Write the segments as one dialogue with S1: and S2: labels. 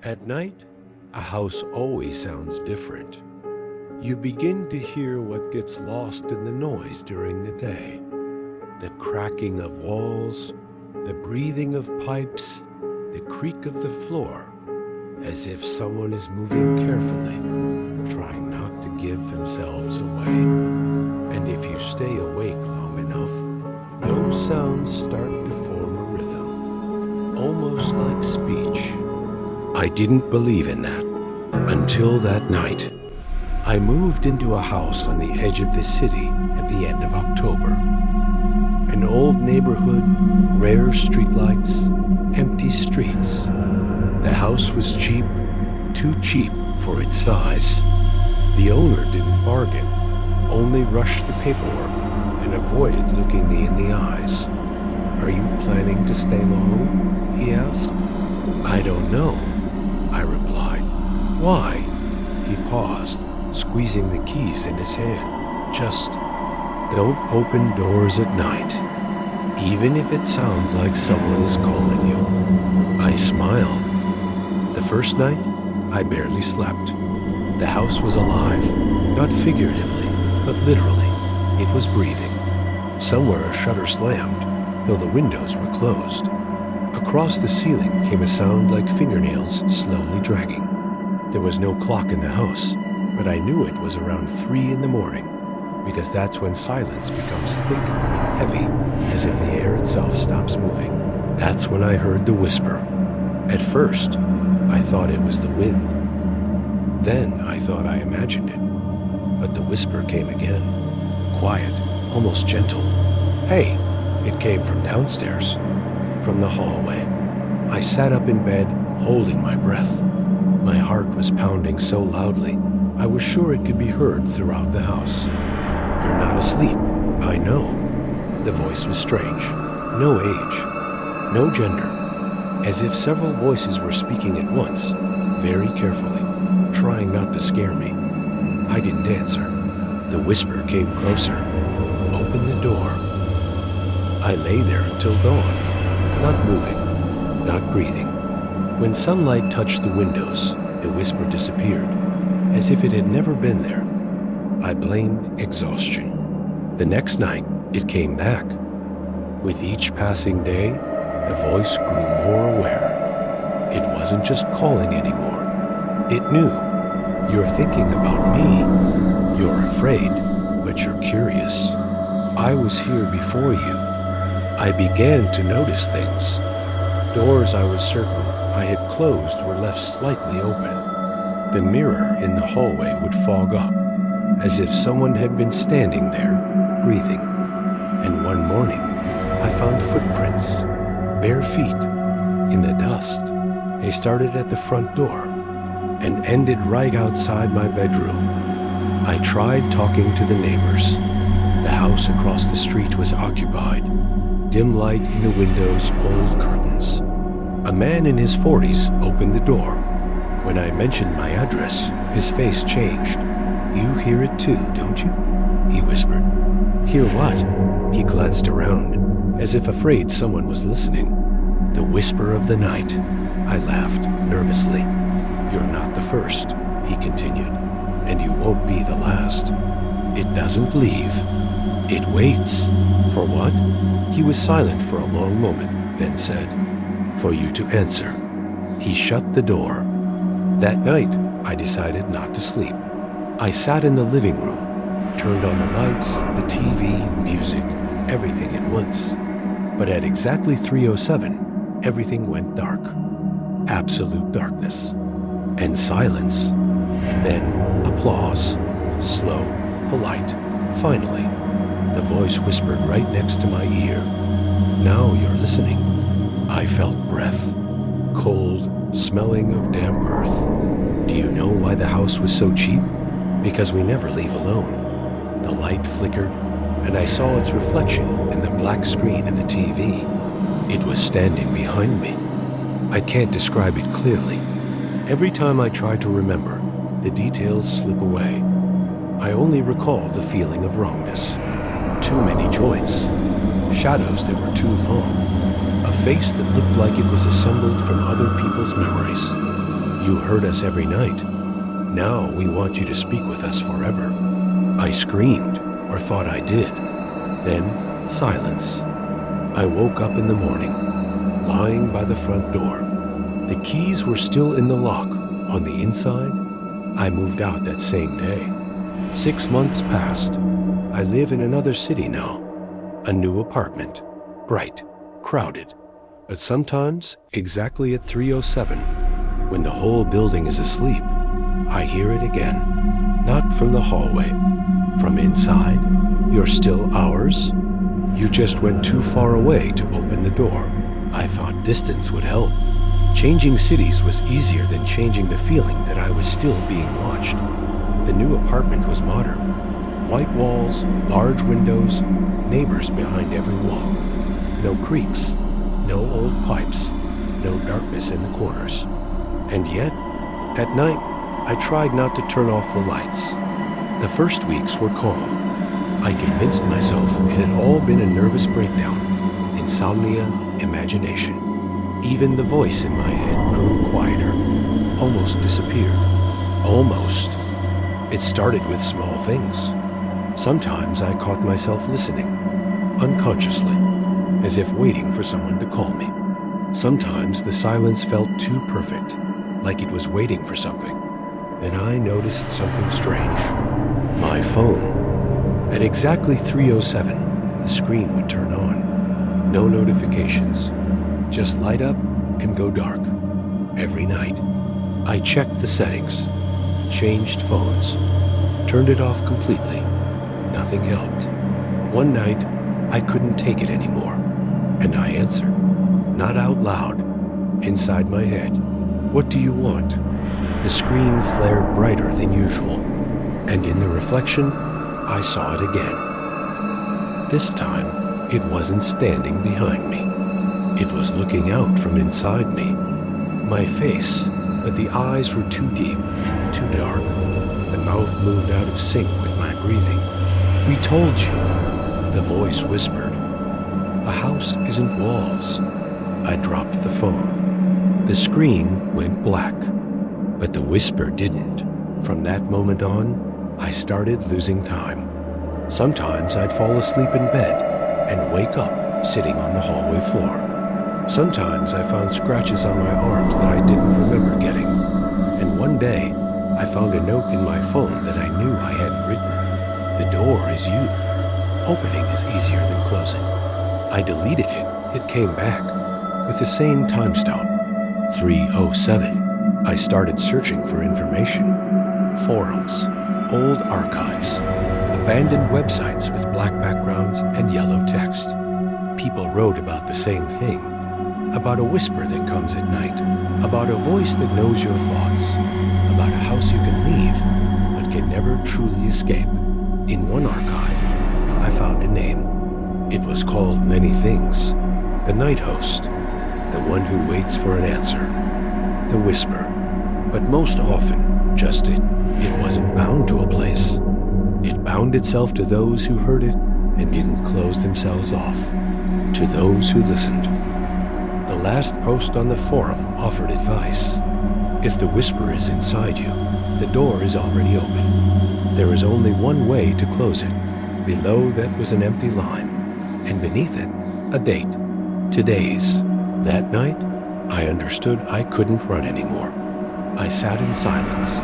S1: At night, a house always sounds different. You begin to hear what gets lost in the noise during the day. The cracking of walls, the breathing of pipes, the creak of the floor, as if someone is moving carefully, trying not to give themselves away. And if you stay awake long enough, those sounds start to form a rhythm, almost like speech. I didn't believe in that until that night. I moved into a house on the edge of the city at the end of October. An old neighborhood, rare streetlights, empty streets. The house was cheap, too cheap for its size. The owner didn't bargain, only rushed the paperwork and avoided looking me in the eyes. "Are you planning to stay long?" he asked. "I don't know," I replied. "Why?" He paused, squeezing the keys in his hand. "Just don't open doors at night, even if it sounds like someone is calling you." I smiled. The first night, I barely slept. The house was alive, not figuratively, but literally. It was breathing. Somewhere a shutter slammed, though the windows were closed. Across the ceiling came a sound like fingernails slowly dragging. There was no clock in the house, but I knew it was around 3 in the morning, because that's when silence becomes thick, heavy, as if the air itself stops moving. That's when I heard the whisper. At first, I thought it was the wind. Then I thought I imagined it. But the whisper came again. Quiet, almost gentle. "Hey!" It came from downstairs, from the hallway. I sat up in bed, holding my breath. My heart was pounding so loudly, I was sure it could be heard throughout the house. "You're not asleep, I know." The voice was strange. No age, no gender. As if several voices were speaking at once, very carefully, trying not to scare me. I didn't answer. The whisper came closer. "Open the door." I lay there until dawn, not moving, not breathing. When sunlight touched the windows, the whisper disappeared, as if it had never been there. I blamed exhaustion. The next night, it came back. With each passing day, the voice grew more aware. It wasn't just calling anymore. It knew. "You're thinking about me. You're afraid, but you're curious. I was here before you." I began to notice things. Doors I was certain I had closed were left slightly open. The mirror in the hallway would fog up, as if someone had been standing there, breathing. And one morning, I found footprints, bare feet, in the dust. They started at the front door and ended right outside my bedroom. I tried talking to the neighbors. The house across the street was occupied. Dim light in the windows, old curtains. A man in his 40s opened the door. When I mentioned my address, his face changed. "You hear it too, don't you?" he whispered. "Hear what?" He glanced around, as if afraid someone was listening. "The whisper of the night." I laughed nervously. "You're not the first," he continued, "and you won't be the last. It doesn't leave. It waits." "For what?" He was silent for a long moment, then said, "For you to answer." He shut the door. That night, I decided not to sleep. I sat in the living room, turned on the lights, the TV, music, everything at once. But at exactly 3:07, everything went dark. Absolute darkness. And silence. Then applause. Slow, polite. Finally, the voice whispered right next to my ear. "Now you're listening." I felt breath. Cold, smelling of damp earth. Do you know why the house was so cheap? Because we never leave alone. The light flickered, and I saw its reflection in the black screen of the TV. It was standing behind me. I can't describe it clearly. Every time I try to remember, the details slip away. I only recall the feeling of wrongness. Too many joints. Shadows that were too long. A face that looked like it was assembled from other people's memories. You heard us every night. Now we want you to speak with us forever." I screamed, or thought I did. Then, silence. I woke up in the morning, lying by the front door. The keys were still in the lock. On the inside, I moved out that same day. 6 months passed. I live in another city now. A new apartment. Bright, crowded. But sometimes, exactly at 3:07, when the whole building is asleep, I hear it again. Not from the hallway. From inside. "You're still ours? You just went too far away to open the door." I thought distance would help. Changing cities was easier than changing the feeling that I was still being watched. The new apartment was modern. White walls, large windows, neighbors behind every wall. No creaks, no old pipes, no darkness in the corners. And yet, at night, I tried not to turn off the lights. The first weeks were calm. I convinced myself it had all been a nervous breakdown, insomnia, imagination. Even the voice in my head grew quieter, almost disappeared. Almost. It started with small things. Sometimes I caught myself listening, unconsciously, as if waiting for someone to call me. Sometimes the silence felt too perfect, like it was waiting for something. Then I noticed something strange. My phone. At exactly 3:07, the screen would turn on. No notifications. Just light up and go dark. Every night. I checked the settings. Changed phones. Turned it off completely. Nothing helped. One night, I couldn't take it anymore. And I answered. Not out loud. Inside my head. "What do you want?" The screen flared brighter than usual. And in the reflection, I saw it again. This time, it wasn't standing behind me. It was looking out from inside me. My face, but the eyes were too deep, too dark. The mouth moved out of sync with my breathing. "We told you," the voice whispered. "A house isn't walls." I dropped the phone. The screen went black, but the whisper didn't. From that moment on, I started losing time. Sometimes I'd fall asleep in bed and wake up sitting on the hallway floor. Sometimes I found scratches on my arms that I didn't remember getting. And one day, I found a note in my phone that I knew I hadn't written. "The door is you. Opening is easier than closing." I deleted it. It came back with the same timestamp, 3:07. I started searching for information. Forums, old archives, abandoned websites with black backgrounds and yellow text. People wrote about the same thing. About a whisper that comes at night. About a voice that knows your thoughts. About a house you can leave, but can never truly escape. In one archive, I found a name. It was called many things. The night host. The one who waits for an answer. The whisper. But most often, just it. It wasn't bound to a place. It bound itself to those who heard it and didn't close themselves off. To those who listened. The last post on the forum offered advice. If the whisper is inside you, the door is already open. There is only one way to close it. Below that was an empty line, and beneath it, a date. Today's. That night, I understood I couldn't run anymore. I sat in silence,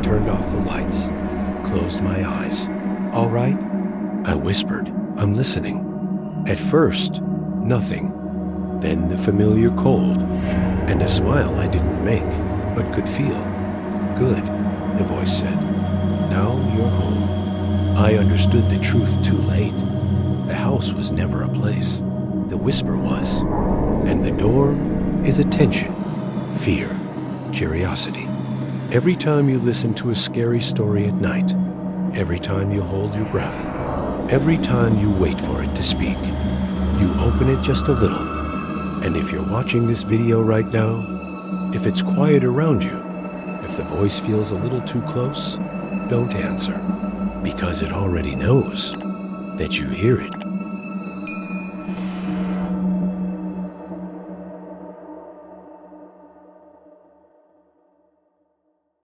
S1: turned off the lights, closed my eyes. "All right?" I whispered. "I'm listening." At first, nothing. Then the familiar cold, and a smile I didn't make, but could feel. "Good," the voice said. "Now you're home." I understood the truth too late. The house was never a place. The whisper was. And the door is attention, fear, curiosity. Every time you listen to a scary story at night, every time you hold your breath, every time you wait for it to speak, you open it just a little. And if you're watching this video right now, if it's quiet around you, if the voice feels a little too close, don't answer, because it already knows that you hear it.